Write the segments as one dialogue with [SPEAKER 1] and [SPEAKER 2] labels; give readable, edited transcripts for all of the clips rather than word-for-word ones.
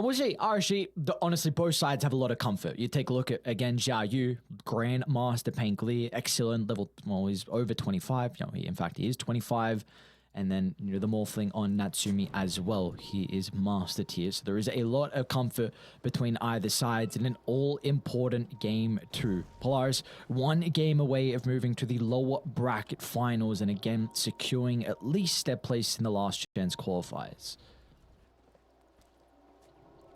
[SPEAKER 1] And we'll see, RSG, honestly, both sides have a lot of comfort. You take a look at, again, Xiao Yu, Grandmaster Painkley, excellent level, well, he's over 25. You know, in fact, he is 25. And then, you know, the Morphling on Natsumi as well. He is Master Tier. So there is a lot of comfort between either sides in an all-important Game 2. Polaris, one game away of moving to the lower bracket finals and again securing at least their place in the last chance qualifiers.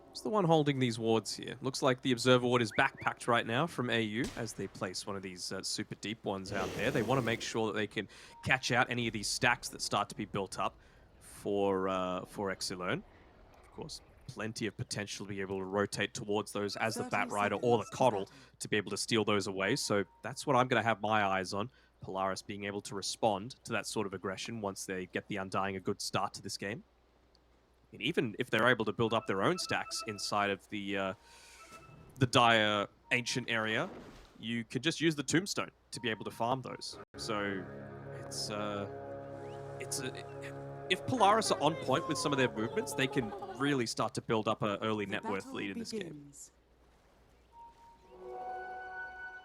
[SPEAKER 2] Who's the one holding these wards here? Looks like the Observer ward is backpacked right now from AU as they place one of these super deep ones out there. They want to make sure that they can catch out any of these stacks that start to be built up for Exilern. Of course, plenty of potential to be able to rotate towards those as the Bat Rider or the Coddle to be able to steal those away. So that's what I'm going to have my eyes on. Polaris being able to respond to that sort of aggression once they get the Undying a good start to this game. And even if they're able to build up their own stacks inside of the dire ancient area, you can just use the Tombstone to be able to farm those. So if Polaris are on point with some of their movements, they can really start to build up an early net worth lead in this game.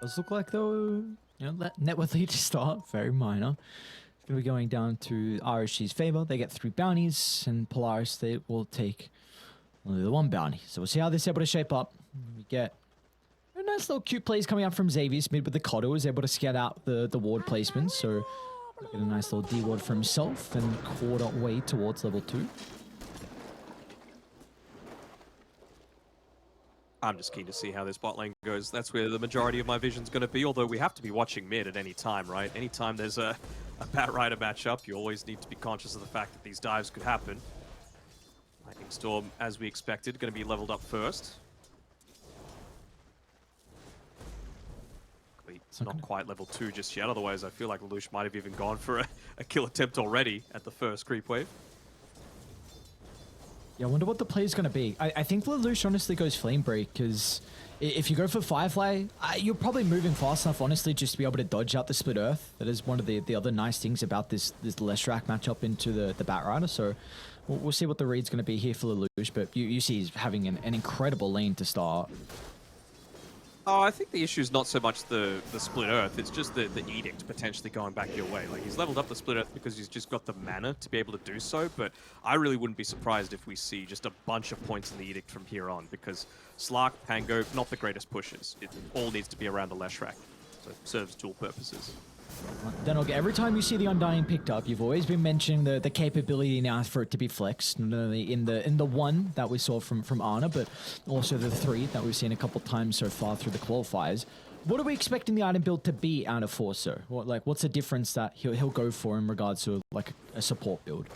[SPEAKER 1] Does look like though, you know, that net worth lead to start, very minor. It's going to be going down to RSG's favor. They get 3 bounties, and Polaris, they will take only the 1 bounty. So we'll see how this is able to shape up. We get a nice little cute plays coming out from Xavier's mid with the Coddle. Is able to scout out the ward placement. So get a nice little D ward for himself and quarter way towards level 2.
[SPEAKER 2] I'm just keen to see how this bot lane goes. That's where the majority of my vision's going to be, although we have to be watching mid at any time, right? Anytime there's a Bat Rider matchup, you always need to be conscious of the fact that these dives could happen. Lightning Storm, as we expected, going to be leveled up first. Not quite level 2 just yet, otherwise I feel like Lelouch might have even gone for a kill attempt already at the first creep wave.
[SPEAKER 1] Yeah, I wonder what the play is going to be. I think Lelouch honestly goes Flame Break, because if you go for Firefly, you're probably moving fast enough, honestly, just to be able to dodge out the Split Earth. That is one of the other nice things about this Leshrac matchup into the Bat Rider. So we'll see what the read's going to be here for Lelouch, but you see he's having an incredible lane to start.
[SPEAKER 2] Oh, I think the issue is not so much the Split Earth, it's just the Edict potentially going back your way. Like, he's leveled up the Split Earth because he's just got the mana to be able to do so, but I really wouldn't be surprised if we see just a bunch of points in the Edict from here on, because Slark, Pango, not the greatest pushes. It all needs to be around the Leshrac, so it serves dual purposes.
[SPEAKER 1] Then every time you see the Undying picked up, you've always been mentioning the capability now for it to be flexed. Not only in the 1 that we saw from Ana, but also the 3 that we've seen a couple times so far through the qualifiers. What are we expecting the item build to be out of Forcer? What's the difference that he'll go for in regards to like a support build?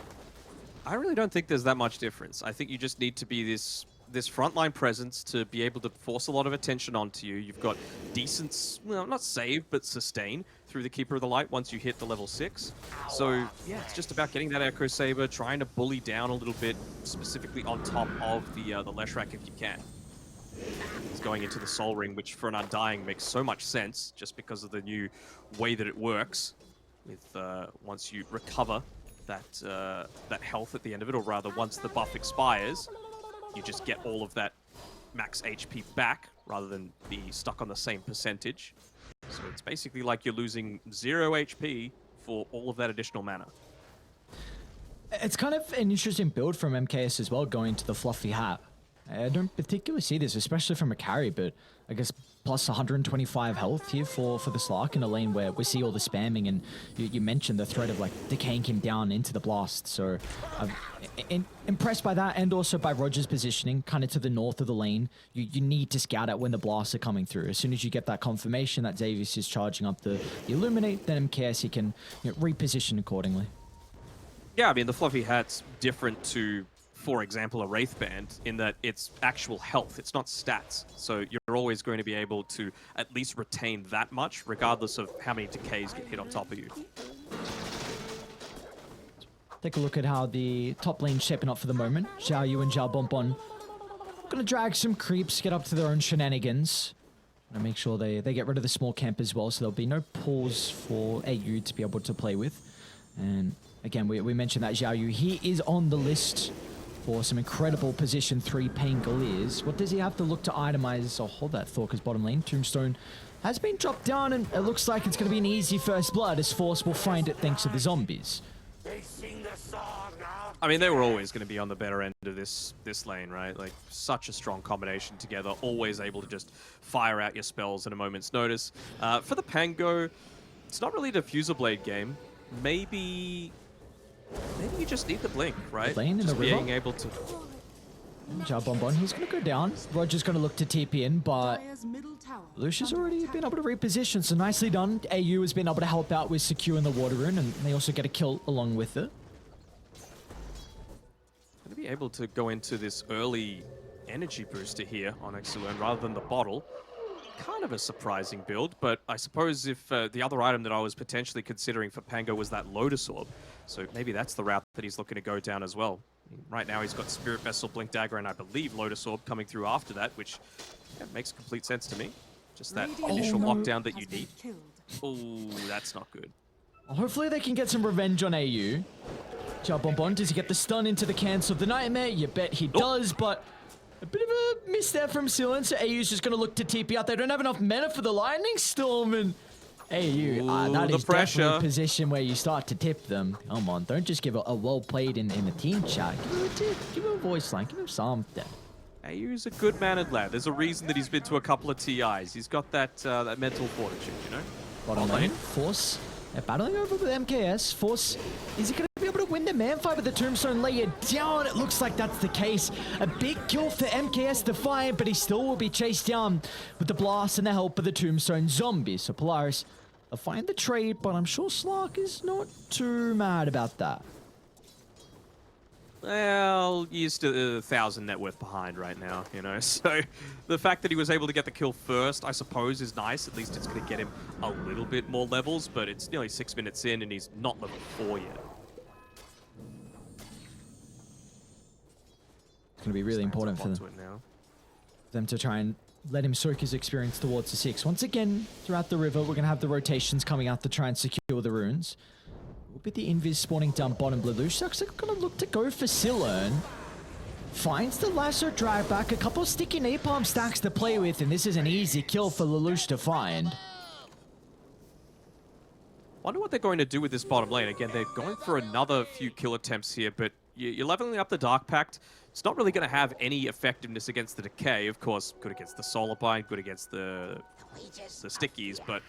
[SPEAKER 2] I really don't think there's that much difference. I think you just need to be this frontline presence to be able to force a lot of attention onto you. You've got decent, well, not save, but sustain through the Keeper of the Light once you hit the level 6. So, yeah, it's just about getting that Echo Saber, trying to bully down a little bit, specifically on top of the Leshrac if you can. He's going into the Soul Ring, which for an Undying makes so much sense, just because of the new way that it works. With once you recover that health at the end of it, or rather once the buff expires, you just get all of that max HP back rather than be stuck on the same percentage. So it's basically like you're losing 0 HP for all of that additional mana.
[SPEAKER 1] It's kind of an interesting build from MKS as well, going to the Fluffy Hat. I don't particularly see this, especially from a carry, but I guess plus 125 health here for the Slark in a lane where we see all the spamming, and you mentioned the threat of like decaying him down into the blast. So I'm impressed by that, and also by Roger's positioning kind of to the north of the lane. You need to scout out when the blasts are coming through. As soon as you get that confirmation that Xavius is charging up the Illuminate, then MKS, he can reposition accordingly.
[SPEAKER 2] Yeah, I mean, the Fluffy Hat's different to, for example, a Wraith Band in that it's actual health, it's not stats. So you're always going to be able to at least retain that much, regardless of how many decays get hit on top of you.
[SPEAKER 1] Take a look at how the top lane's shaping up for the moment. Xiao Yu and Xiao Bonbon gonna drag some creeps, get up to their own shenanigans. Gonna make sure they get rid of the small camp as well, so there'll be no pools for AU to be able to play with. And again, we mentioned that Xiao Yu, he is on the list for some incredible position 3 Pangoliers. What does he have to look to itemize or hold that thought? Because bottom lane, Tombstone has been dropped down, and it looks like it's going to be an easy first blood as Force will find it thanks to the zombies.
[SPEAKER 2] I mean, they were always going to be on the better end of this lane, right? Like, such a strong combination together, always able to just fire out your spells at a moment's notice. For the Pango, it's not really a diffuser blade game. Maybe you just need the blink, right?
[SPEAKER 1] Lane in
[SPEAKER 2] just
[SPEAKER 1] the river?
[SPEAKER 2] being able to...
[SPEAKER 1] Bonbon, he's going to go down. Roger's going to look to TP in, but Lucia's already been able to reposition, so nicely done. AU has been able to help out with securing the water rune, and they also get a kill along with it.
[SPEAKER 2] Going to be able to go into this early energy booster here on Exilern rather than the bottle. Kind of a surprising build, but I suppose if the other item that I was potentially considering for Pango was that Lotus Orb, so maybe that's the route that he's looking to go down as well. Right now he's got Spirit Vessel, Blink Dagger, and I believe Lotus Orb coming through after that, which makes complete sense to me. Just that initial lockdown that you need. Oh, that's not good.
[SPEAKER 1] Well, hopefully they can get some revenge on AU. Bonbon, does he get the stun into the Cancel of the Nightmare? You bet he does, but a bit of a miss there from Silen, so AU's just going to look to TP out. They don't have enough mana for the Lightning Storm, and AU, that is definitely a position where you start to tip them. Come on, don't just give a well played in the team chat. Give him a tip, give him a voice line, give him something.
[SPEAKER 2] AU's a good-mannered lad. There's a reason that he's been to a couple of TIs. He's got that that mental fortitude, you know?
[SPEAKER 1] Bottom lane, Force, they're battling over with MKS. Force, is he going to be able to win the man fight with the Tombstone layer down? It looks like that's the case. A big kill for MKS Defiant, but he still will be chased down with the blast and the help of the Tombstone zombies. So Polaris, they'll find the trade, but I'm sure Slark is not too mad about that.
[SPEAKER 2] Well, he's still 1,000 net worth behind right now, you know? So the fact that he was able to get the kill first, I suppose, is nice. At least it's going to get him a little bit more levels, but it's nearly 6 minutes in and he's not level 4 yet.
[SPEAKER 1] It's going to be really important for them to try and let him soak his experience towards the 6. Once again, throughout the river, we're going to have the rotations coming out to try and secure the runes. Will be the Invis spawning down bottom. Lelouch looks like going to look to go for Silern. Finds the lasso drag back, a couple of sticky napalm stacks to play with, and this is an easy kill for Lelouch to find.
[SPEAKER 2] Wonder what they're going to do with this bottom lane. Again, they're going for another few kill attempts here, but you're leveling up the Dark Pact. It's not really going to have any effectiveness against the Decay. Of course, good against the Solar Bind, good against the Stickies, but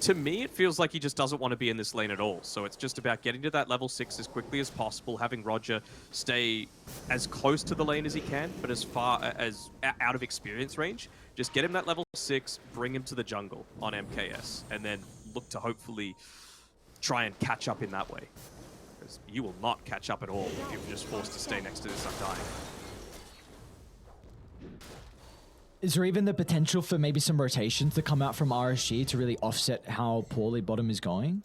[SPEAKER 2] to me, it feels like he just doesn't want to be in this lane at all. So it's just about getting to that level 6 as quickly as possible, having Roger stay as close to the lane as he can, but as far as out of experience range. Just get him that level 6, bring him to the jungle on MKS, and then look to hopefully try and catch up in that way. Because you will not catch up at all if you're just forced to stay next to this Undying.
[SPEAKER 1] Is there even the potential for maybe some rotations to come out from RSG to really offset how poorly bottom is going?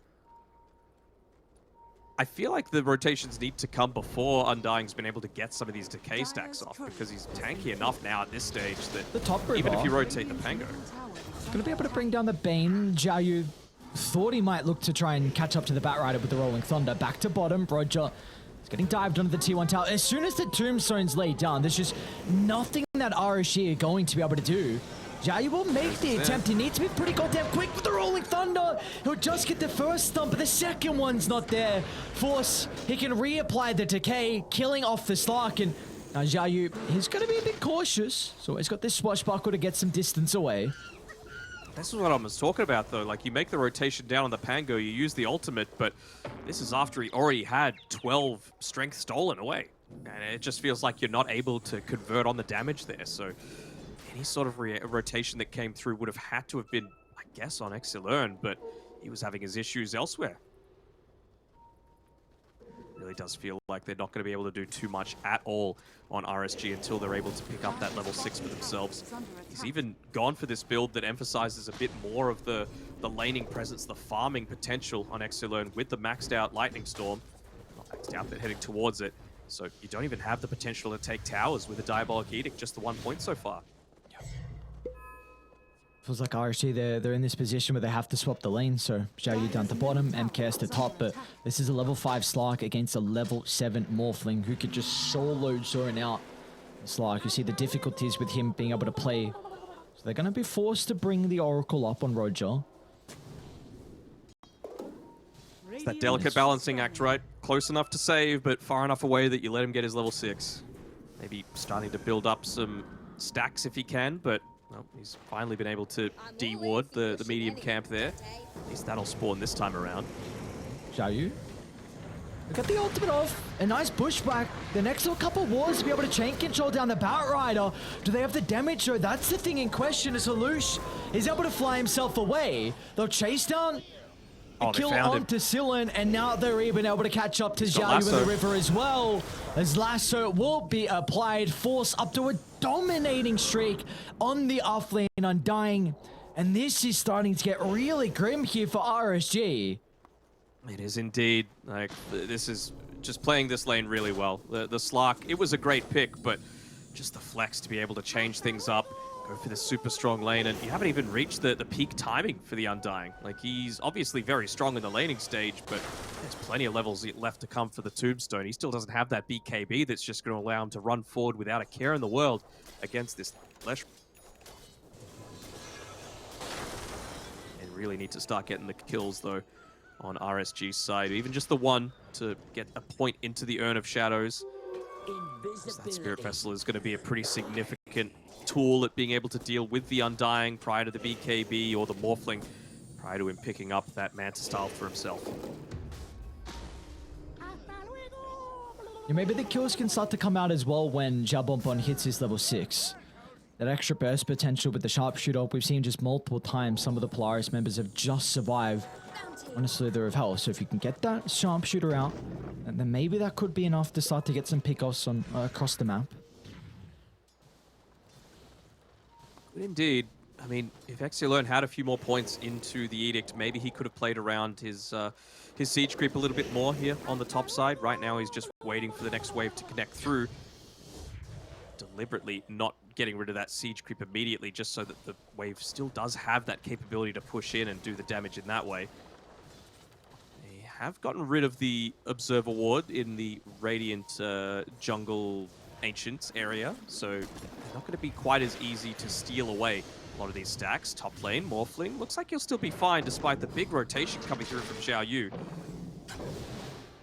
[SPEAKER 2] I feel like the rotations need to come before Undying's been able to get some of these decay stacks off, because he's tanky enough now at this stage that
[SPEAKER 1] the top river,
[SPEAKER 2] even if you rotate the Pango,
[SPEAKER 1] going to be able to bring down the Bane. Jiayu thought he might look to try and catch up to the Batrider with the Rolling Thunder. Back to bottom, Roger is getting dived onto the T1 tower. As soon as the Tombstone's laid down, there's just nothing that RSG are going to be able to do. Jiayu will make the attempt. He needs to be pretty goddamn quick with the Rolling Thunder. He'll just get the first stump, but the second one's not there. Force, he can reapply the Decay, killing off the Slark, and now Jiayu, he's going to be a bit cautious. So he's got this Swashbuckle to get some distance away.
[SPEAKER 2] This is what I was talking about, though. Like, you make the rotation down on the Pango, you use the ultimate, but this is after he already had 12 strength stolen away. And it just feels like you're not able to convert on the damage there. So any sort of rotation that came through would have had to have been, I guess, on Exilern, but he was having his issues elsewhere. Really does feel like they're not going to be able to do too much at all on RSG until they're able to pick up that level 6 for themselves. He's even gone for this build that emphasizes a bit more of the laning presence, the farming potential on Exilern with the maxed out Lightning Storm. Not maxed out, but heading towards it. So you don't even have the potential to take towers with a Diabolic Edict, just the 1 point so far.
[SPEAKER 1] Feels like RSG, they're in this position where they have to swap the lane. So Xiaoyu down to bottom, MKS to top. But this is a level 5 Slark against a level 7 Morphling who could just solo zone out Slark. You see the difficulties with him being able to play. So they're going to be forced to bring the Oracle up on Roger.
[SPEAKER 2] It's that delicate balancing act, right? Close enough to save, but far enough away that you let him get his level 6. Maybe starting to build up some stacks if he can, but well, he's finally been able to de-ward the medium camp there. At least that'll spawn this time around.
[SPEAKER 1] Xiaoyu. Look at the ultimate off. A nice pushback. The next little couple wards to be able to chain control down the Batrider. Do they have the damage? So that's the thing in question. As Lelouch is able to fly himself away. They'll chase down a kill onto Silen, and now they're even able to catch up to Xiaoyu in the river as well. As Lasso will be applied. Force up to a dominating streak on the offlane, Undying. And this is starting to get really grim here for RSG.
[SPEAKER 2] It is indeed. Like, this is just playing this lane really well. The Slark, it was a great pick, but just the flex to be able to change things up, go for this super strong lane, and you haven't even reached the peak timing for the Undying. Like, he's obviously very strong in the laning stage, but there's plenty of levels left to come for the Tombstone. He still doesn't have that BKB that's just going to allow him to run forward without a care in the world against this Flesh. They really need to start getting the kills, though, on RSG's side. Even just the one to get a point into the Urn of Shadows. That Spirit Vessel is going to be a pretty significant tool at being able to deal with the Undying prior to the BKB or the Morphling, prior to him picking up that Manta style for himself.
[SPEAKER 1] Yeah, maybe the kills can start to come out as well when Xiaobompon hits his level 6. That extra burst potential with the sharpshooter, we've seen just multiple times some of the Polaris members have just survived on a slither of health. So if you can get that sharpshooter out, and then maybe that could be enough to start to get some pickoffs on across the map.
[SPEAKER 2] Indeed. I mean, if Exilern had a few more points into the Edict, maybe he could have played around his siege creep a little bit more here on the top side. Right now, he's just waiting for the next wave to connect through. Deliberately not getting rid of that siege creep immediately, just so that the wave still does have that capability to push in and do the damage in that way. They have gotten rid of the Observer Ward in the Radiant Jungle Ancients area, so they're not going to be quite as easy to steal away a lot of these stacks. Top lane, Morphling, looks like he'll still be fine despite the big rotation coming through from Xiaoyu.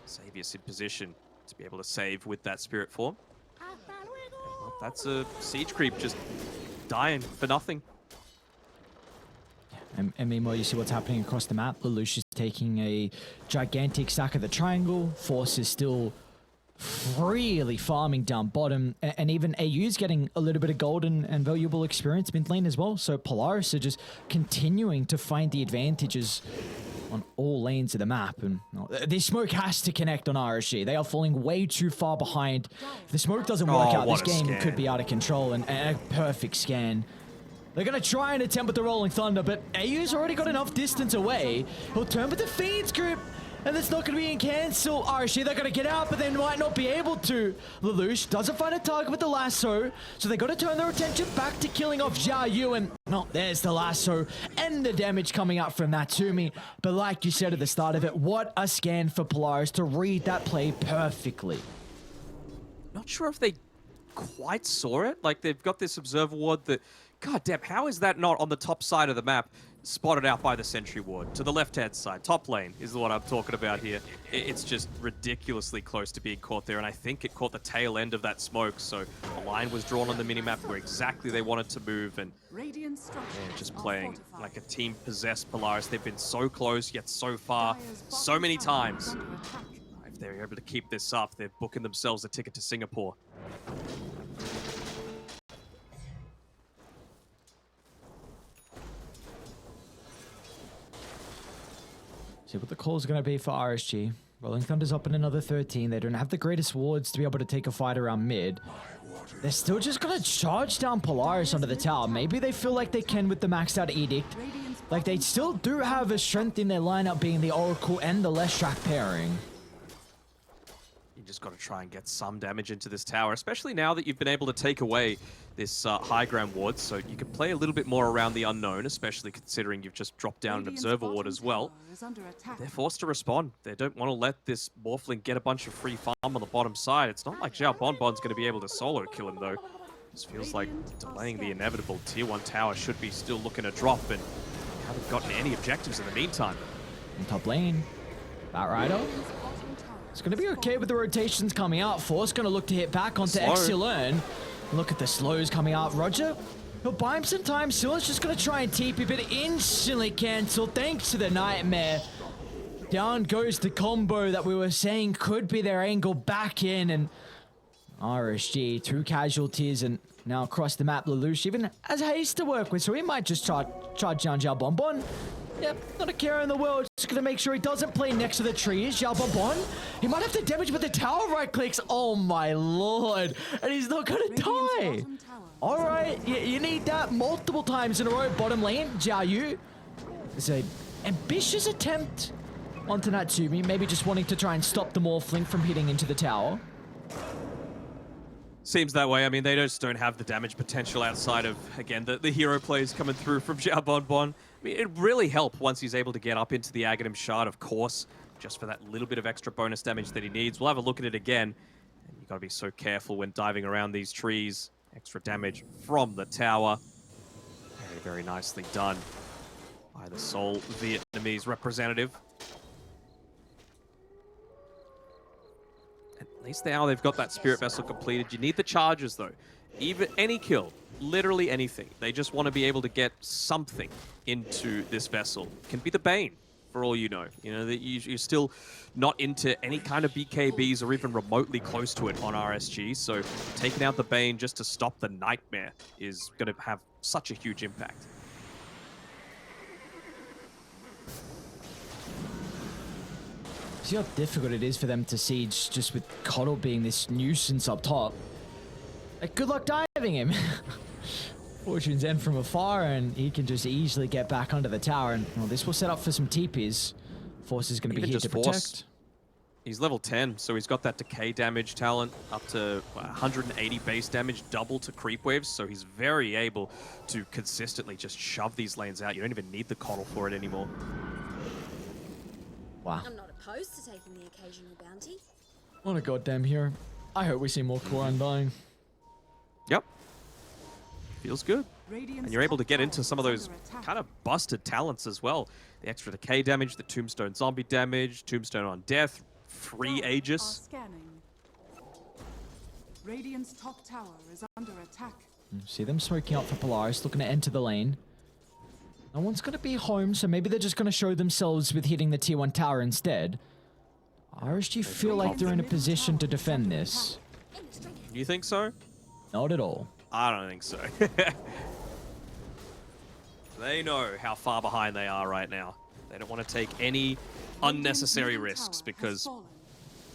[SPEAKER 2] Savius in position to be able to save with that Spirit Form. Well, that's a siege creep just dying for nothing.
[SPEAKER 1] And meanwhile, you see what's happening across the map. Lelouch is taking a gigantic stack of the triangle. Force is still really farming down bottom, and even AU's getting a little bit of golden and valuable experience mid lane as well. So Polaris are just continuing to find the advantages on all lanes of the map, and this smoke has to connect on RSG. They are falling way too far behind. If the smoke doesn't work out, this game could be out of control, and a perfect scan. They're going to try and attempt with the Rolling Thunder, but AU's already got enough distance away. He'll turn with the Fiend's Grip, and it's not going to be in cancel. RSG, they're going to get out, but they might not be able to. Lelouch doesn't find a target with the lasso, so they got to turn their attention back to killing off Xiaoyu, and there's the lasso and the damage coming out from that to me. But like you said at the start of it, what a scan for Polaris to read that play perfectly.
[SPEAKER 2] Not sure if they quite saw it. Like, they've got this Observer Ward that, god damn, how is that not on the top side of the map, spotted out by the Sentry Ward? To the left-hand side, top lane is what I'm talking about here. It's just ridiculously close to being caught there, and I think it caught the tail end of that smoke, so a line was drawn on the minimap where exactly they wanted to move, and just playing like a team-possessed Polaris. They've been so close, yet so far, so many times. If they're able to keep this up, they're booking themselves a ticket to Singapore.
[SPEAKER 1] See what the call is going to be for RSG. Rolling Thunder's up in another 13. They don't have the greatest wards to be able to take a fight around mid. They're still just going to charge down Polaris under the tower. Maybe they feel like they can with the maxed out Edict. Like, they still do have a strength in their lineup being the Oracle and the Leshrac pairing.
[SPEAKER 2] You just got to try and get some damage into this tower, especially now that you've been able to take away this high ground ward, so you can play a little bit more around the unknown, especially considering you've just dropped down an observer ward as well. They're forced to respond. They don't want to let this Morphling get a bunch of free farm on the bottom side. It's not like Xiao Bonbon's going to be able to solo kill him, though. This feels like delaying the inevitable. Tier 1 tower should be still looking to drop, and haven't gotten any objectives in the meantime.
[SPEAKER 1] In top lane, Batrider. It's going to be okay with the rotations coming out. Force going to look to hit back onto Exilern. Look at the slows coming out. Roger, he'll buy him some time. Silen's just going to try and TP, but instantly cancelled thanks to the Nightmare. Down goes the combo that we were saying could be their angle back in, and RSG, 2 casualties, and now across the map, Lelouch even has haste to work with, so he might just charge down Xiao Bonbon. Yep, not a care in the world. Just gonna make sure he doesn't play next to the trees. Xiao Bonbon, he might have to damage, but the tower right clicks. Oh my lord, and he's not gonna die. All right, you need that multiple times in a row. Bottom lane, Jiao Yu. It's an ambitious attempt onto Natsumi, maybe just wanting to try and stop the Morphling from hitting into the tower.
[SPEAKER 2] Seems that way. I mean, they just don't have the damage potential outside of, again, the hero plays coming through from Xiao Bonbon. I mean, it'd really help once he's able to get up into the Aghanim Shard, of course, just for that little bit of extra bonus damage that he needs. We'll have a look at it again. And you've got to be so careful when diving around these trees. Extra damage from the tower. Very, very nicely done by the Seoul Vietnamese representative. At least now they've got that Spirit Vessel completed. You need the charges, though. Even any kill, literally anything. They just want to be able to get something into this vessel. Can be the Bane, for all you know. You know, that you're still not into any kind of BKBs or even remotely close to it on RSG, so taking out the Bane just to stop the Nightmare is going to have such a huge impact.
[SPEAKER 1] See how difficult it is for them to siege just with Coddle being this nuisance up top. Like, good luck diving him. Fortune's End from afar, and he can just easily get back under the tower. And well, this will set up for some TPs. Force is going to be here to protect.
[SPEAKER 2] He's level 10, so he's got that decay damage talent up to 180 base damage, double to creep waves. So he's very able to consistently just shove these lanes out. You don't even need the Coddle for it anymore.
[SPEAKER 1] Wow.
[SPEAKER 3] I'm not opposed to taking the occasional bounty.
[SPEAKER 1] What a goddamn hero. I hope we see more core Undying.
[SPEAKER 2] Yep. Feels good. And you're able to get into some of those kind of busted talents as well. The extra decay damage, the Tombstone zombie damage, Tombstone on death, free Aegis.
[SPEAKER 4] Radiant's top tower is under attack.
[SPEAKER 1] See them smoking out for Polaris, looking to enter the lane. No one's going to be home, so maybe they're just going to show themselves with hitting the tier 1 tower instead. RSG feel like they're in a position to defend this.
[SPEAKER 2] You think so?
[SPEAKER 1] Not at all.
[SPEAKER 2] I don't think so. They know how far behind they are right now. They don't want to take any unnecessary risks, because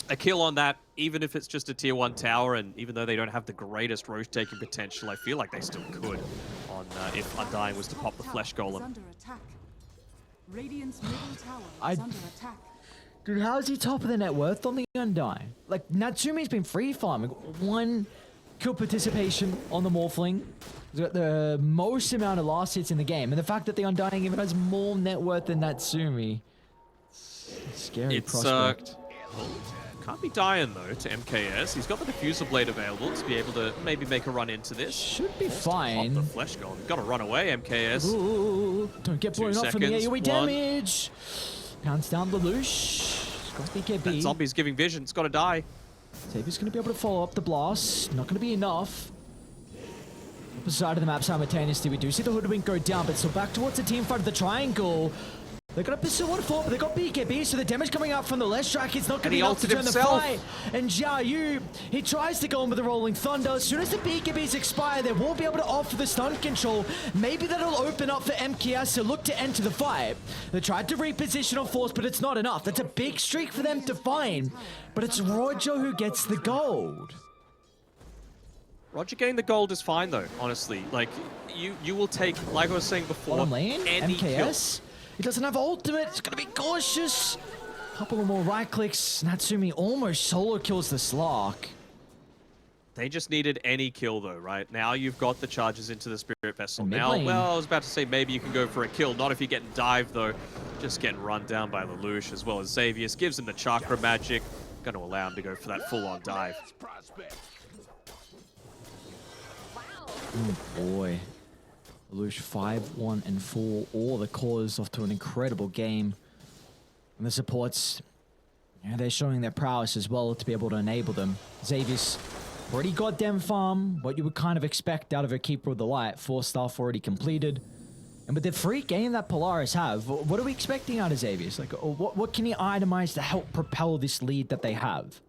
[SPEAKER 2] a kill on that, even if it's just a tier 1 tower, and even though they don't have the greatest roche-taking potential, I feel like they still could on if Undying was to pop the Flesh Golem.
[SPEAKER 4] Radiant's middle tower is under attack.
[SPEAKER 1] Dude, how is he top of the net worth on the Undying? Like, Natsumi's been free farming. 1 kill participation on the Morphling. He's got the most amount of last hits in the game. And the fact that the Undying even has more net worth than Natsumi. Scary prospect.
[SPEAKER 2] Can't be dying, though, to MKS. He's got the Diffuser Blade available to be able to maybe make a run into this.
[SPEAKER 1] Should be fine.
[SPEAKER 2] Pop the Flesh Golem. Got to run away, MKS.
[SPEAKER 1] Ooh, don't get blown up from the AoE damage. Pounds down Lelouch. Got BKB.
[SPEAKER 2] That zombie's giving vision. It's got to die.
[SPEAKER 1] Savior's going to be able to follow up the blast. Not going to be enough. Opposite side of the map simultaneously. We do see the Hoodwink go down, but still back towards the team fight of the triangle. They're going to pursue one forward, but they've got BKB, so the damage coming out from the left strike is not going to be enough to turn the fight. And Jiao Yu, he tries to go in with the Rolling Thunder. As soon as the BKBs expire, they won't be able to offer the stun control. Maybe that'll open up for MKS to look to enter the fight. They tried to reposition on Force, but it's not enough. That's a big streak for them to find. But it's Roger who gets the gold.
[SPEAKER 2] Roger getting the gold is fine, though, honestly. Like, you will take, like I was saying before,
[SPEAKER 1] Bottom lane,
[SPEAKER 2] any
[SPEAKER 1] MKS.
[SPEAKER 2] kill.
[SPEAKER 1] He doesn't have ultimate. It's going to be cautious. Couple of more right clicks. Natsumi almost solo kills the Slark.
[SPEAKER 2] They just needed any kill, though, right? Now you've got the charges into the Spirit Vessel.
[SPEAKER 1] Mid
[SPEAKER 2] Now,
[SPEAKER 1] lane.
[SPEAKER 2] well, I was about to say maybe you can go for a kill. Not if you're getting dived, though. Just getting run down by Lelouch as well as Xavius. Gives him the Chakra Magic. Going to allow him to go for that full-on dive.
[SPEAKER 1] Oh boy. Lelouch 5-1 and 4. All the callers off to an incredible game. And the supports, yeah, they're showing their prowess as well to be able to enable them. Xavius, pretty goddamn farm. What you would kind of expect out of a Keeper of the Light. 4 stuff already completed. And with the free game that Polaris have, what are we expecting out of Xavius? Like, what can he itemize to help propel this lead that they have?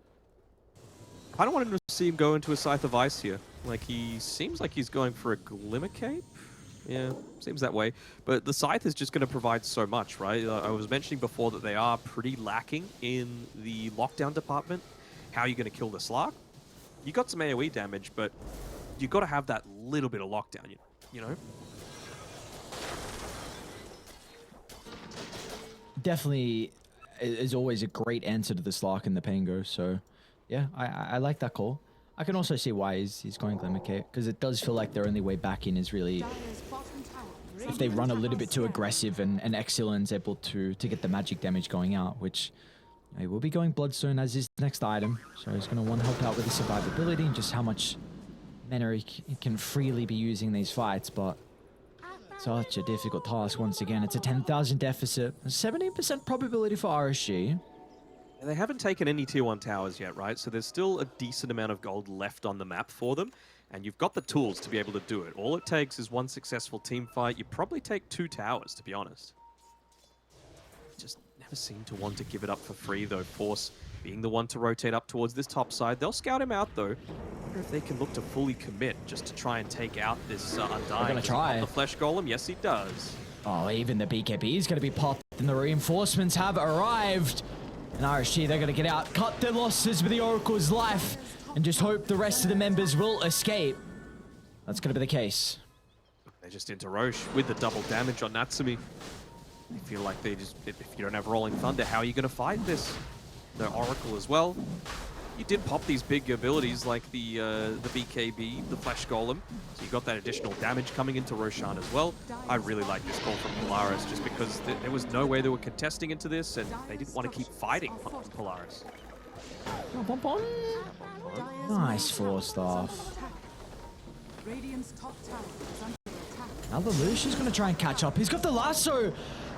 [SPEAKER 2] I don't want to see him go into a Scythe of Ice here. Like, he seems like he's going for a Glimmer Cape. Yeah, seems that way. But the Scythe is just going to provide so much, right? I was mentioning before that they are pretty lacking in the lockdown department. How are you going to kill the Slark? You got some AoE damage, but you got to have that little bit of lockdown, you know?
[SPEAKER 1] Definitely is always a great answer to the Slark and the Pango. So, yeah, I like that call. I can also see why he's going Glimmer Cape, because it does feel like their only way back in is really if they run a little bit too aggressive and Exilion's able to get the magic damage going out, which he will be going Bloodstone as his next item. So he's going to want to help out with the survivability and just how much mana he can freely be using these fights, but such a difficult task once again. It's a 10,000 deficit, a 17% probability for RSG.
[SPEAKER 2] And they haven't taken any tier 1 towers yet, right? So there's still a decent amount of gold left on the map for them. And you've got the tools to be able to do it. All it takes is one successful team fight. You probably take 2 towers, to be honest. Just never seem to want to give it up for free, though. Force being the one to rotate up towards this top side. They'll scout him out, though. I wonder if they can look to fully commit just to try and take out this Undying.
[SPEAKER 1] They're gonna try.
[SPEAKER 2] The Flesh Golem, yes, he does.
[SPEAKER 1] Oh, even the BKB is going to be popped, and the reinforcements have arrived. And RSG, they're going to get out, cut their losses with the Oracle's life, and just hope the rest of the members will escape. That's going to be the case.
[SPEAKER 2] They're just into Roche with the double damage on Natsumi. They feel like they just, if you don't have Rolling Thunder, how are you going to fight this? The Oracle as well. You did pop these big abilities like the BKB, the Flesh Golem, so you got that additional damage coming into Roshan as well. I really like this call from Polaris just because there was no way they were contesting into this and they didn't want to keep fighting on Polaris.
[SPEAKER 1] Nice 4-staff.
[SPEAKER 4] Radiant's top tower is under attack.
[SPEAKER 1] Now Lelouch is going to try and catch up. He's got the lasso.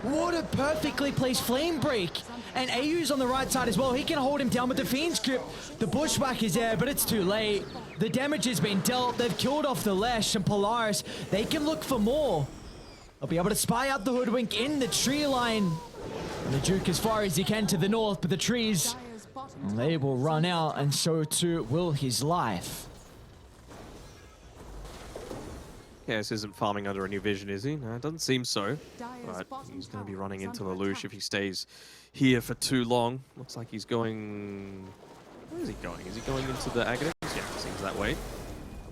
[SPEAKER 1] What a perfectly placed flame break. And AU's on the right side as well. He can hold him down with the Fiend's Grip. The Bushwhack is there, but it's too late. The damage has been dealt. They've killed off the Lesh and Polaris. They can look for more. They'll be able to spy out the Hoodwink in the tree line. And the Duke as far as he can to the north, but the trees, they will run out, and so too will his life.
[SPEAKER 2] Yeah, this isn't farming under a new vision, is he? No, it doesn't seem so. But he's going to be running into Lelouch if he stays here for too long. Looks like he's going... Where is he going? Is he going into the Aghanim? Yeah, it seems that way.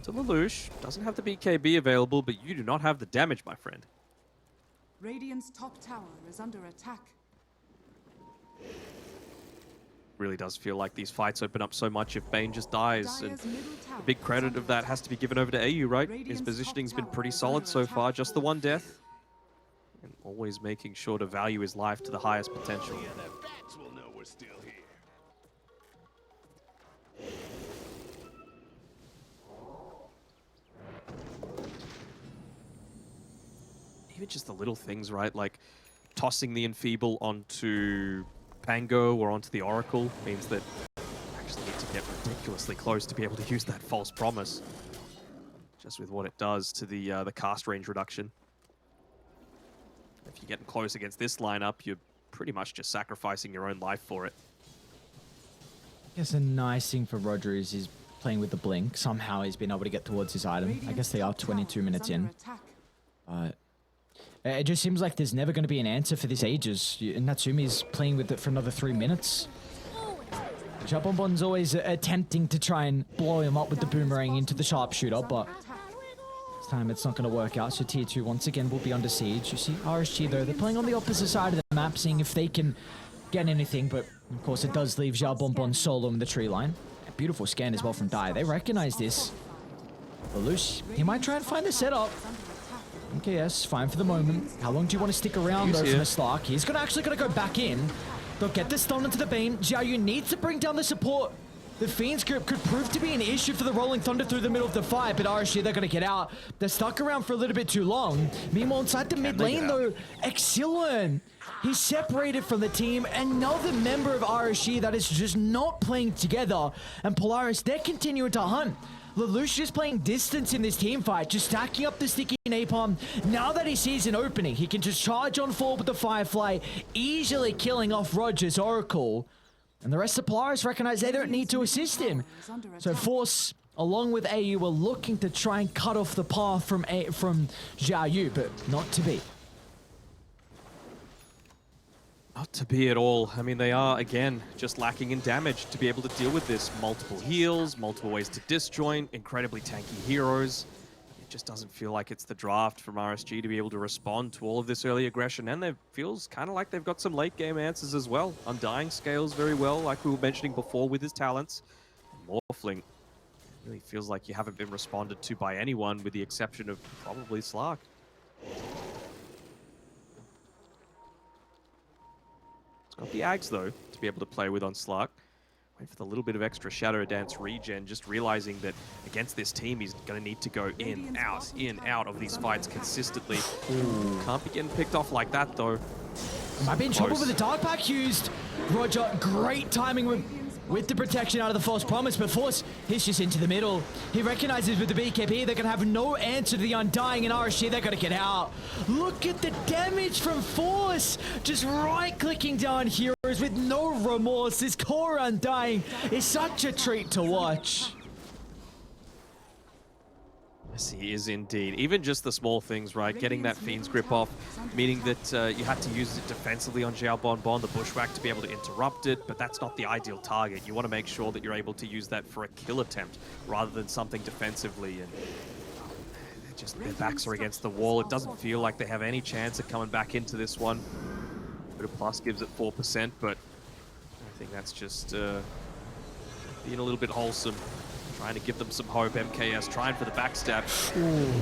[SPEAKER 2] To Lelouch. Doesn't have the BKB available, but you do not have the damage, my friend.
[SPEAKER 4] Radiant's top tower is under attack.
[SPEAKER 2] Really does feel like these fights open up so much if Bane just dies. And the big credit of that has to be given over to AU, right? His positioning's been pretty solid so far, just the one death. And always making sure to value his life to the highest potential. Even just the little things, right? Like tossing the Enfeeble onto Pango or onto the Oracle means that you actually need to get ridiculously close to be able to use that False Promise. Just with what it does to the cast range reduction. If you're getting close against this lineup, you're pretty much just sacrificing your own life for it.
[SPEAKER 1] I guess a nice thing for Roger is he's playing with the blink. Somehow he's been able to get towards his item. I guess they are 22 minutes in. But it just seems like there's never going to be an answer for this Aegis. Natsumi's playing with it for another 3 minutes. Jabonbon's always attempting to try and blow him up with the boomerang into the sharpshooter, but this time it's not going to work out. So tier 2 once again will be under siege. You see RSG though, they're playing on the opposite side of the map, seeing if they can get anything, but of course it does leave Xiao Bonbon solo in the tree line. A beautiful scan as well from Dai. They recognize this. Lelouch, he might try and find the setup. Okay, yes, fine for the moment. How long do you want to stick around though for the Slark? He's actually gonna go back in. They'll get the stun into the Bane. Xiaoyu needs to bring down the support. The Fiend's grip could prove to be an issue for the Rolling Thunder through the middle of the fight, but RSG, they're gonna get out. They're stuck around for a little bit too long. Meanwhile, inside the mid lane though, Exilern, he's separated from the team. Another member of RSG that is just not playing together. And Polaris, they're continuing to hunt. Lelouch is playing distance in this team fight, just stacking up the sticky napalm. Now that he sees an opening, he can just charge on forward with the Firefly, easily killing off Roger's Oracle. And the rest of Polaris recognize they don't need to assist him. So Force, along with AU, were looking to try and cut off the path from Xiaoyu, but not to be.
[SPEAKER 2] Not to be at all. I mean, they are, again, just lacking in damage to be able to deal with this. Multiple heals, multiple ways to disjoint, incredibly tanky heroes. It just doesn't feel like it's the draft from RSG to be able to respond to all of this early aggression. And it feels kind of like they've got some late game answers as well. Undying scales very well, like we were mentioning before with his talents. Morphling really feels like you haven't been responded to by anyone with the exception of probably Slark. Got the Ags, though, to be able to play with on Slark. Wait for the little bit of extra Shadow Dance regen, just realizing that against this team, he's going to need to go in, out of these fights consistently. Ooh. Can't be getting picked off like that, though.
[SPEAKER 1] Might be in trouble with the Dark Pack used. Roger, great timing with the protection out of the False Promise, but Force, he's just into the middle. He recognizes with the BKB, they're going to have no answer to the Undying, and RSG, they're going to get out. Look at the damage from Force. Just right-clicking down heroes with no remorse. This core Undying is such a treat to watch.
[SPEAKER 2] Yes, he is indeed. Even just the small things, right? Getting that Fiend's grip off, meaning that you had to use it defensively on Xiao Bonbon, the Bushwhack, to be able to interrupt it, but that's not the ideal target. You want to make sure that you're able to use that for a kill attempt rather than something defensively. And just their backs are against the wall. It doesn't feel like they have any chance of coming back into this one. But a plus gives it 4%, but I think that's just being a little bit wholesome. Trying to give them some hope. MKS trying for the backstab. Ooh.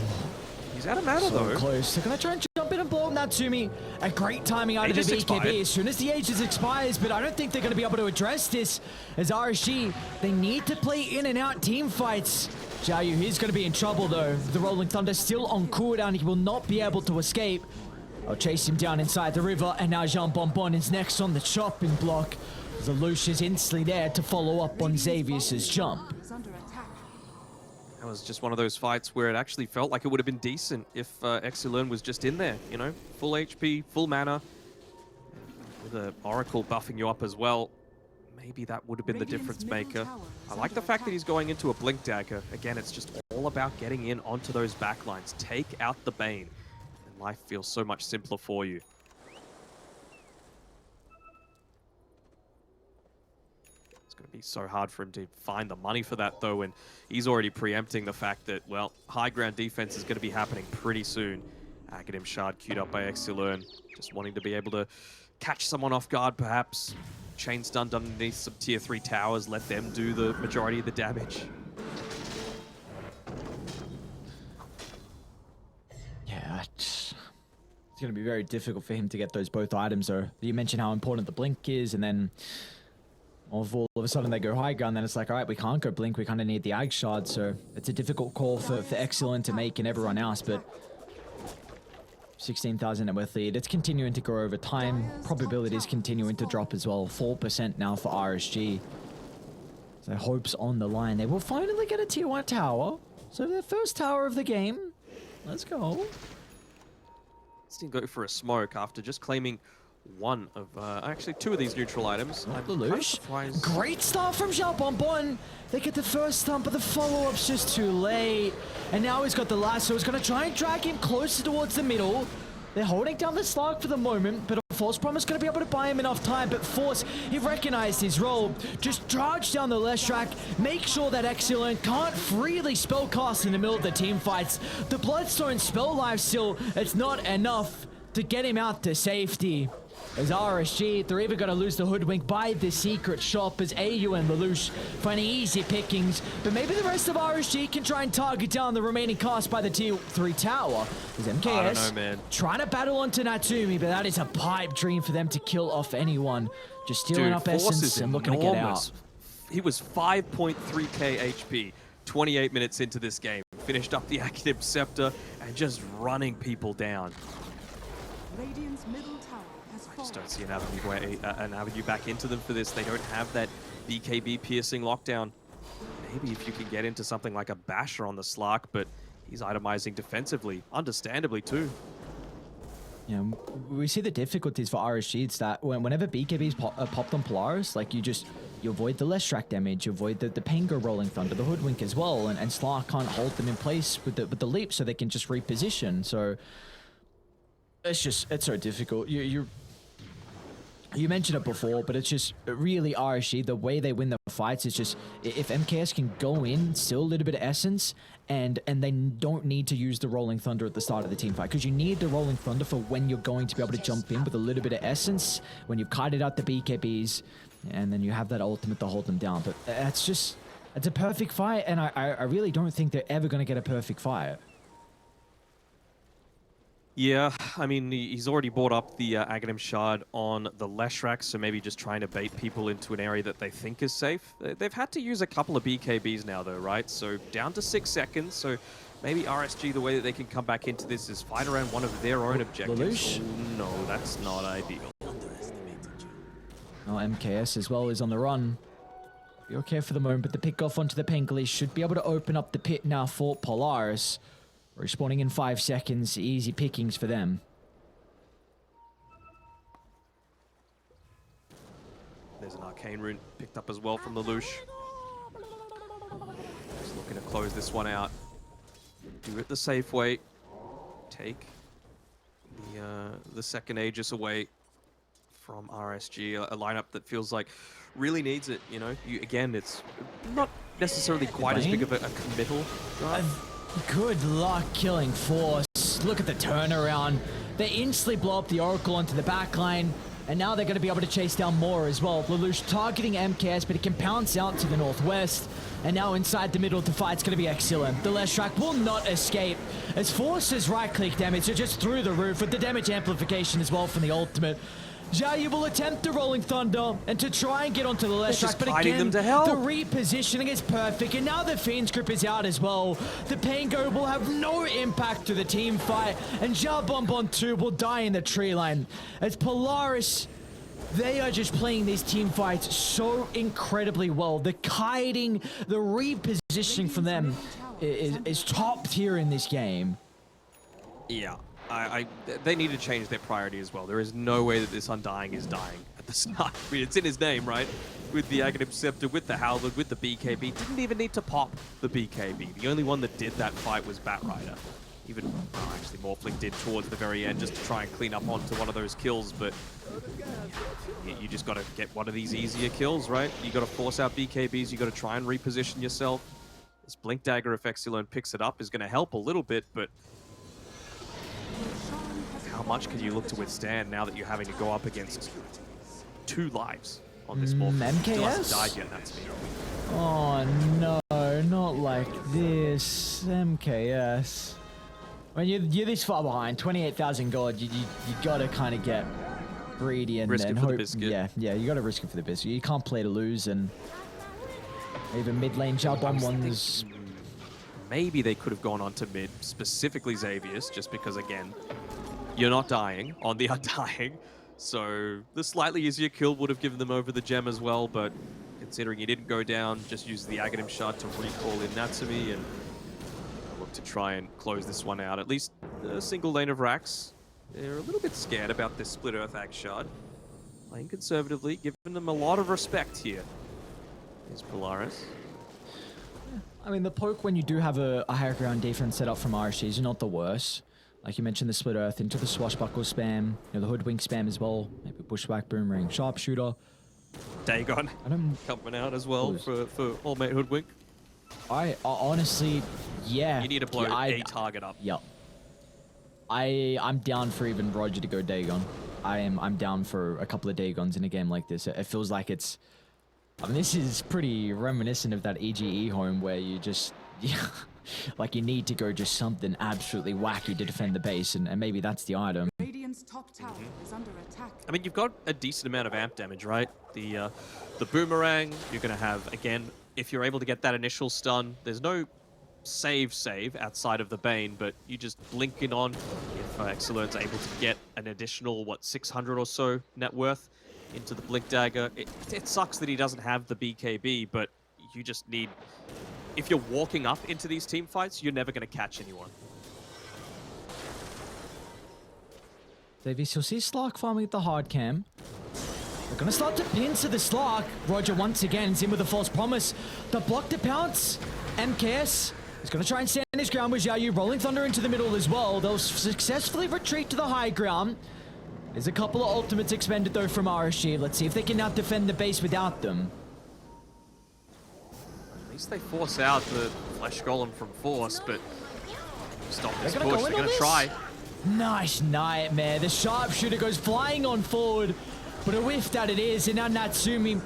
[SPEAKER 2] He's out of mana though.
[SPEAKER 1] Close. They're going to try and jump in and blow him Natsumi. A great timing out of the BKB as soon as the Aegis expires, but I don't think they're going to be able to address this as RSG. They need to play in and out team fights. Xiaoyu, he's going to be in trouble though. The Rolling Thunder still on cooldown. He will not be able to escape. I'll chase him down inside the river, and now Jean Bonbon is next on the chopping block. Lelouch is instantly there to follow up on Xavier's jump.
[SPEAKER 2] That was just one of those fights where it actually felt like it would have been decent if Exilern was just in there, you know? Full HP, full mana, with the Oracle buffing you up as well. Maybe that would have been the difference maker. I like the fact that he's going into a Blink Dagger. Again, it's just all about getting in onto those backlines. Take out the Bane, and life feels so much simpler for you. Be so hard for him to find the money for that though, and he's already preempting the fact that, well, high ground defense is going to be happening pretty soon. Aghanim Shard queued up by Exilern, just wanting to be able to catch someone off guard perhaps. Chain stunned underneath some tier 3 towers, let them do the majority of the damage.
[SPEAKER 1] Yeah, it's going to be very difficult for him to get those both items though. You mentioned how important the Blink is, and then all of a sudden they go high ground, then it's like, all right, we can't go Blink, we kind of need the Ag Shard, so it's a difficult call for Excellent to make and everyone else, but 16,000 net worth lead, it's continuing to grow over time, probability is continuing to drop as well, 4% now for RSG. So hopes on the line, they will finally get a tier 1 tower, so their first tower of the game, let's go.
[SPEAKER 2] Let's go for a smoke after just claiming one of, actually 2 of these neutral items.
[SPEAKER 1] Lelouch. Great start from Xiao Bonbon. They get the first stump, but the follow-up's just too late. And now he's got the last, so he's going to try and drag him closer towards the middle. They're holding down the Slark for the moment, but a False Promise is going to be able to buy him enough time. But Force, he recognized his role. Just charge down the left track, make sure that Exilern can't freely spellcast in the middle of the team fights. The Bloodstone spell life still, it's not enough to get him out to safety. As RSG, they're even going to lose the Hoodwink by the secret shop as AU and Lelouch finding easy pickings. But maybe the rest of RSG can try and target down the remaining cast by the tier 3 tower. As MKS
[SPEAKER 2] I don't know, man.
[SPEAKER 1] trying to battle onto Natsumi, but that is a pipe dream for them to kill off anyone. Just stealing up
[SPEAKER 2] Force
[SPEAKER 1] essence
[SPEAKER 2] is
[SPEAKER 1] and looking to get out.
[SPEAKER 2] He was 5.3k HP, 28 minutes into this game. Finished up the Academ Scepter and just running people down.
[SPEAKER 4] Radiant's middle tower has
[SPEAKER 2] I just
[SPEAKER 4] fallen.
[SPEAKER 2] don't see an avenue back into them for this. They don't have that BKB piercing lockdown. Maybe if you can get into something like a Basher on the Slark, but he's itemizing defensively, understandably too.
[SPEAKER 1] You know, we see the difficulties for RSG. It's that whenever BKB's popped on Polaris, like you avoid the less track damage, you avoid the Pango Rolling Thunder, the Hoodwink as well, and Slark can't hold them in place with the leap, so they can just reposition. So it's so difficult. You mentioned it before, but it's just really RSG. The way they win the fights is just if MKS can go in, still a little bit of essence, and they don't need to use the Rolling Thunder at the start of the team fight, because you need the Rolling Thunder for when you're going to be able to jump in with a little bit of essence, when you've kited out the BKBs, and then you have that ultimate to hold them down. But it's a perfect fight, and I really don't think they're ever going to get a perfect fight.
[SPEAKER 2] Yeah, I mean, he's already brought up the Aghanim Shard on the Leshrac, so maybe just trying to bait people into an area that they think is safe. They've had to use a couple of BKBs now, though, right? So down to 6 seconds, so maybe RSG, the way that they can come back into this is fight around one of their own objectives. Oh, no, that's not ideal.
[SPEAKER 1] Oh, MKS as well is on the run. Be okay for the moment, but the pick off onto the Pengli should be able to open up the pit now for Polaris. Respawning in 5 seconds, easy pickings for them.
[SPEAKER 2] There's an Arcane Rune picked up as well from Lelouch. Just looking to close this one out. Do it the safe way. Take the second Aegis away from RSG. A lineup that feels like really needs it, you know? Again, it's not necessarily quite as big of a committal drive.
[SPEAKER 1] Good luck killing Force. Look at the turnaround. They instantly blow up the Oracle onto the backline, and now they're going to be able to chase down more as well. Lelouch targeting MKS, but he can pounce out to the northwest, and now inside the middle, the fight's going to be excellent. The Leshrac will not escape, as Force's right-click damage are just through the roof, with the damage amplification as well from the ultimate. Xiaoyu will attempt the Rolling Thunder and to try and get onto the Leshrac, but again,
[SPEAKER 2] them to hell.
[SPEAKER 1] the repositioning is perfect, and now the Fiend's Grip is out as well. The Pango will have no impact to the team fight, and Xiaobonbon 2 will die in the tree line. As Polaris, they are just playing these team fights so incredibly well. The kiting, the repositioning from them is top tier in this game.
[SPEAKER 2] Yeah. They need to change their priority as well. There is no way that this Undying is dying at the start. I mean, it's in his name, right? With the Aghanim Scepter, with the Howland, with the BKB. Didn't even need to pop the BKB. The only one that did that fight was Batrider. Even, actually, Morphling did towards the very end just to try and clean up onto one of those kills, but you just got to get one of these easier kills, right? You got to force out BKBs, you got to try and reposition yourself. This Blink Dagger, if Exilone picks it up, is going to help a little bit, but how much can you look to withstand now that you're having to go up against 2 lives on this Morph?
[SPEAKER 1] MKS?
[SPEAKER 2] Still hasn't died yet, that's me.
[SPEAKER 1] Oh no, not like this. MKS. When you're this far behind, 28,000 gold, you gotta kind of get greedy and
[SPEAKER 2] risk it for
[SPEAKER 1] hope.
[SPEAKER 2] the biscuit.
[SPEAKER 1] Yeah, you gotta risk it for the biscuit. You can't play to lose, and even mid lane Xiaobon ones.
[SPEAKER 2] Maybe they could have gone on to mid, specifically Xavius, just because, again, you're not dying on the Undying. So the slightly easier kill would have given them over the gem as well, but considering he didn't go down, just used the Aghanim Shard to recall in Natsumi and look to try and close this one out. At least a single lane of Rax. They're a little bit scared about this Split Earth Ag Shard. Playing conservatively, giving them a lot of respect here. Here's Polaris.
[SPEAKER 1] I mean, the poke when you do have a higher ground defense set up from RSG is not the worst. Like you mentioned, the Split Earth into the Swashbuckle spam, the Hoodwink spam as well. Maybe Bushwhack, Boomerang, Sharpshooter.
[SPEAKER 2] Dagon coming out as well for Old Mate Hoodwink.
[SPEAKER 1] I honestly, yeah.
[SPEAKER 2] You need to blow a target up.
[SPEAKER 1] Yep. I'm down for even Roger to go Dagon. I'm down for a couple of Dagons in a game like this. It feels like it's... I mean, this is pretty reminiscent of that EGE home where you just... like, you need to go just something absolutely wacky to defend the base, and maybe that's the item.
[SPEAKER 4] Radiant's top tower is under attack.
[SPEAKER 2] I mean, you've got a decent amount of amp damage, right? The boomerang, you're going to have, again, if you're able to get that initial stun, there's no save outside of the Bane, but you just blink it on. If Excellent's able to get an additional, what, 600 or so net worth into the Blink Dagger. It sucks that he doesn't have the BKB, but you just need... If you're walking up into these team fights, you're never going to catch anyone.
[SPEAKER 1] Davies, you'll see Slark farming at the hard cam. They're going to start to pin to the Slark. Roger once again is in with a false promise. The block to pounce. MKS is going to try and stand his ground with Xiaoyu rolling Thunder into the middle as well. They'll successfully retreat to the high ground. There's a couple of ultimates expended though from RSG. Let's see if they can now defend the base without them.
[SPEAKER 2] At least they force out the Flesh Golem from Force, but stop this push.
[SPEAKER 1] They're
[SPEAKER 2] going to try.
[SPEAKER 1] Nice nightmare. The sharpshooter goes flying on forward, but a whiff that it is, and now Natsumi,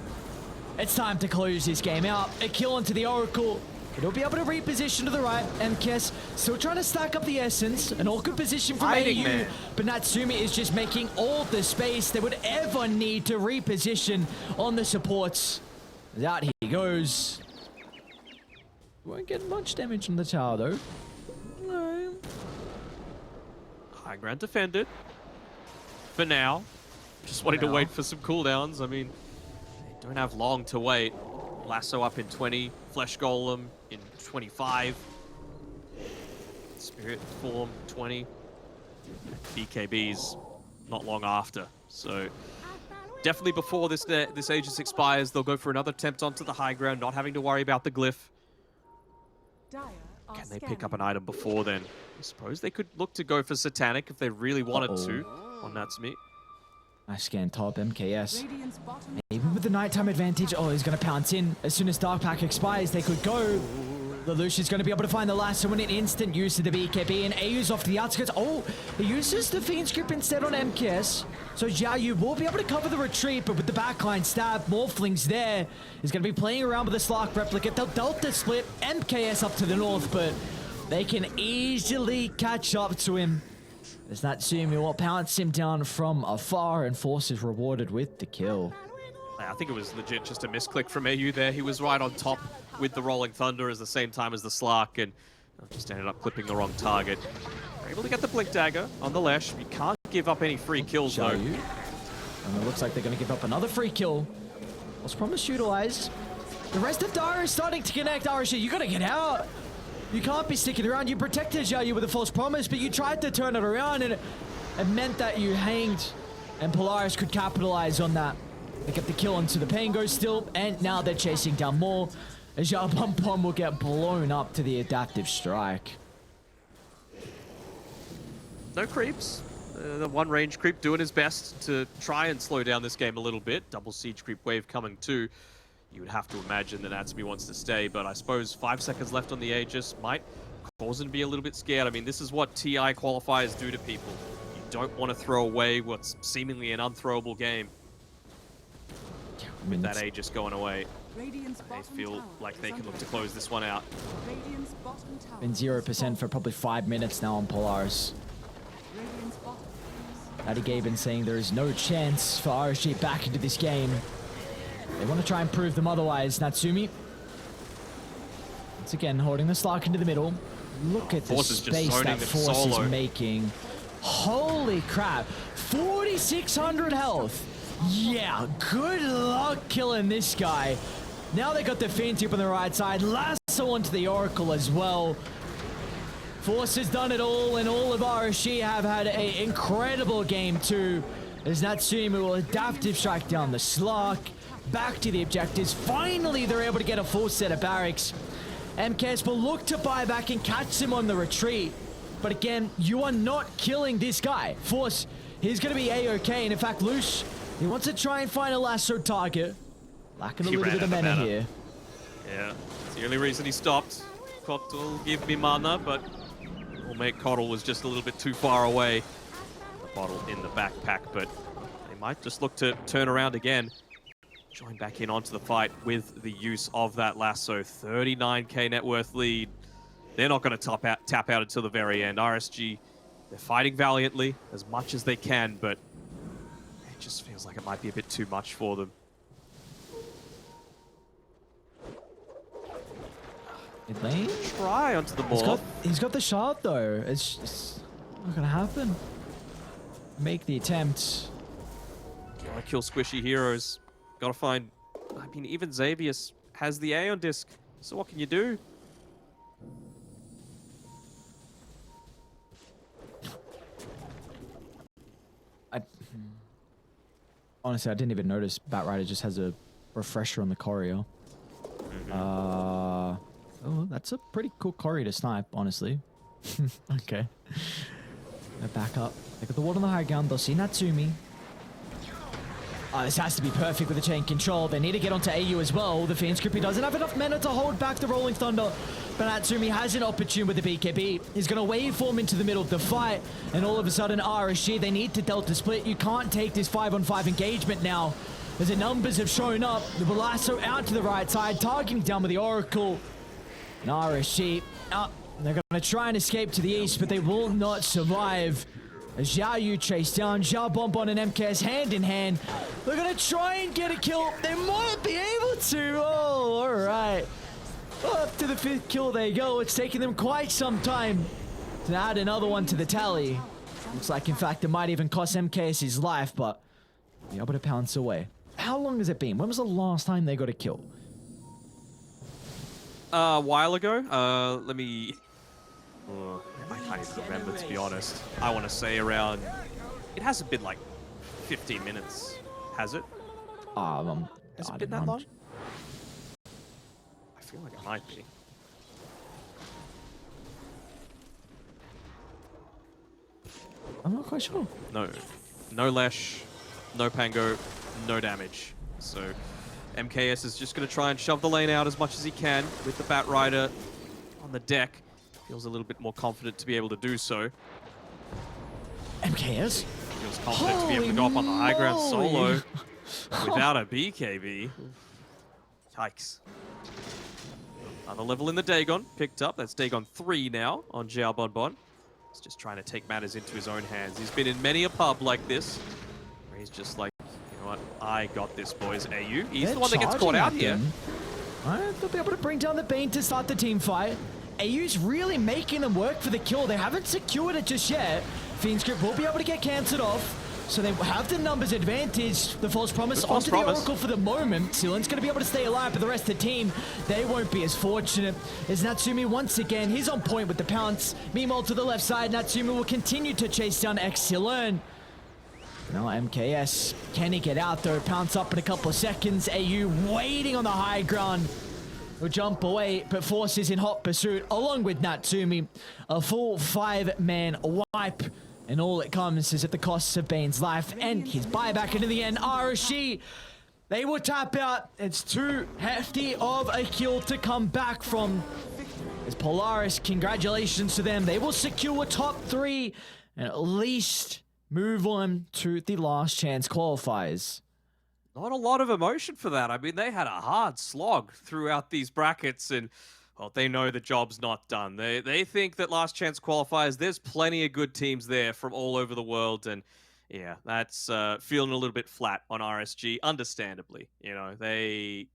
[SPEAKER 1] it's time to close this game out. A kill onto the Oracle. It'll be able to reposition to the right. MKS still trying to stack up the Essence. An awkward position from AU, but Natsumi is just making all the space they would ever need to reposition on the supports. Out he goes. Won't get much damage on the tower though. No.
[SPEAKER 2] High ground defended. For now. Just wanting to wait for some cooldowns. I mean, they don't have long to wait. Lasso up in 20. Flesh Golem in 25. Spirit Form 20. BKB's not long after. So definitely before this Aegis expires, they'll go for another attempt onto the high ground, not having to worry about the glyph. Can they pick up an item before then? I suppose they could look to go for Satanic if they really wanted to on Natsumi.
[SPEAKER 1] Nice scan top, MKS. Even with the nighttime advantage, he's going to pounce in. As soon as Dark Pack expires, they could go. Lelouch's going to be able to find the lasso in an instant use of the BKB, and AU's off to the outskirts. He uses the Fiend's Grip instead on MKS. So Xiaoyu will be able to cover the retreat, but with the backline stab, Morphling's there. He's going to be playing around with the Slark replicate. They'll Delta split MKS up to the north, but they can easily catch up to him. As Natsumi will pounce him down from afar, and Force is rewarded with the kill.
[SPEAKER 2] I think it was legit just a misclick from AU there. He was right on top with the Rolling Thunder at the same time as the Slark, and just ended up clipping the wrong target. They're able to get the Blink Dagger on the Lesh. You can't give up any free kills, though.
[SPEAKER 1] And it looks like they're going to give up another free kill. Was promised utilized. The rest of Dara is starting to connect. RSG, you got to get out. You can't be sticking around. You protected Xiaoyu with a false promise, but you tried to turn it around, and it meant that you hanged, and Polaris could capitalize on that. They get the kill onto the Pango still, and now they're chasing down more. As Pom will get blown up to the adaptive strike.
[SPEAKER 2] No creeps. The one range creep doing his best to try and slow down this game a little bit. Double siege creep wave coming too. You would have to imagine that Natsumi wants to stay, but I suppose 5 seconds left on the Aegis might cause him to be a little bit scared. I mean, this is what TI qualifiers do to people. You don't want to throw away what's seemingly an unthrowable game. With that Aegis going away, they feel like they can look to close this one out.
[SPEAKER 1] Been 0% for probably 5 minutes now on Polaris. Addy Gaben saying there is no chance for RSG back into this game. They want to try and prove them otherwise. Natsumi, once again, holding the Slark into the middle. Look at the space that Force is making. Holy crap. 4,600 health. Yeah, good luck killing this guy. Now they got the Fiend Tip on the right side. Lasso onto the Oracle as well. Force has done it all, and all of RSG have had an incredible game too. As Natsumi will adaptive strike down the Slark. Back to the objectives. Finally, they're able to get a full set of barracks. MKS will look to buy back and catch him on the retreat. But again, you are not killing this guy. Force, he's going to be A-OK. And in fact, Lush, he wants to try and find a lasso target. Lacking a little bit of mana here.
[SPEAKER 2] Yeah, it's the only reason he stopped. Cot will give me mana, but will make Coddle was just a little bit too far away. The bottle in the backpack, but might just look to turn around again. Join back in onto the fight with the use of that lasso. 39k net worth lead. They're not going to tap out until the very end. RSG, they're fighting valiantly as much as they can, but it just feels like it might be a bit too much for them.
[SPEAKER 1] Mid lane?
[SPEAKER 2] Try onto the ball.
[SPEAKER 1] He's got the shard though. It's just not gonna happen. Make the attempt.
[SPEAKER 2] Gotta kill squishy heroes. Gotta find... I mean, even Xavius has the Aeon disc. So what can you do?
[SPEAKER 1] Honestly, I didn't even notice Batrider just has a refresher on the courier. Oh, that's a pretty cool courier to snipe, honestly. Okay. They're back up. They got the ward on the high ground. They'll see Natsumi. Oh, this has to be perfect with the chain control. They need to get onto AU as well. The Fiend Scrippy doesn't have enough mana to hold back the Rolling Thunder. But Natsumi has an opportune with the BKB. He's going to waveform into the middle of the fight. And all of a sudden, RSG, they need to Delta split. You can't take this 5-on-5 engagement now. As the numbers have shown up, the Balasso out to the right side, targeting down with the Oracle. And RSG, they're going to try and escape to the east, but they will not survive. As Xiao Yu chase down, Xiao Bonbon and MKS hand in hand. They're going to try and get a kill. They might be able to. Oh, all right. Up to the 5th kill they go. It's taken them quite some time to add another one to the tally. Looks like, in fact, it might even cost MKS his life, but be able to pounce away. How long has it been? When was the last time they got a kill?
[SPEAKER 2] A while ago. Let me... I can't even remember, to be honest. I want to say around... It hasn't been like 15 minutes, has it? Has it been that long? I feel like it might be.
[SPEAKER 1] I'm not quite sure.
[SPEAKER 2] No. No Lesh, no Pango, no damage. So MKS is just going to try and shove the lane out as much as he can with the Batrider on the deck. Feels a little bit more confident to be able to do so.
[SPEAKER 1] MKS?
[SPEAKER 2] Feels confident to be able to go up on the high ground solo without a BKB. Yikes. Another level in the Dagon picked up. That's Dagon 3 now on Xiao Bonbon. He's just trying to take matters into his own hands. He's been in many a pub like this, where he's just like, you know what, I got this, boys. AU, he's the one that gets caught out here.
[SPEAKER 1] Alright, they'll be able to bring down the Bane to start the team fight. AU's really making them work for the kill. They haven't secured it just yet. Fiend Script will be able to get cancelled off. So they have the numbers advantage. The false promise onto the Oracle for the moment. Sealan's going to be able to stay alive, but the rest of the team, they won't be as fortunate. As Natsumi once again, he's on point with the pounce. Meanwhile, to the left side, Natsumi will continue to chase down Xilern. Now MKS, can he get out though? Pounce up in a couple of seconds. AU waiting on the high ground. Will jump away, but Force is in hot pursuit along with Natsumi. A full 5-man wipe. And all it comes is at the cost of Bane's life and his buyback. And in the end, RSG, they will tap out. It's too hefty of a kill to come back from. As Polaris, congratulations to them. They will secure top 3 and at least move on to the last chance qualifiers.
[SPEAKER 2] Not a lot of emotion for that. I mean, they had a hard slog throughout these brackets, and well, they know the job's not done. They think that last chance qualifiers, there's plenty of good teams there from all over the world, and yeah, that's feeling a little bit flat on RSG, understandably. You know, they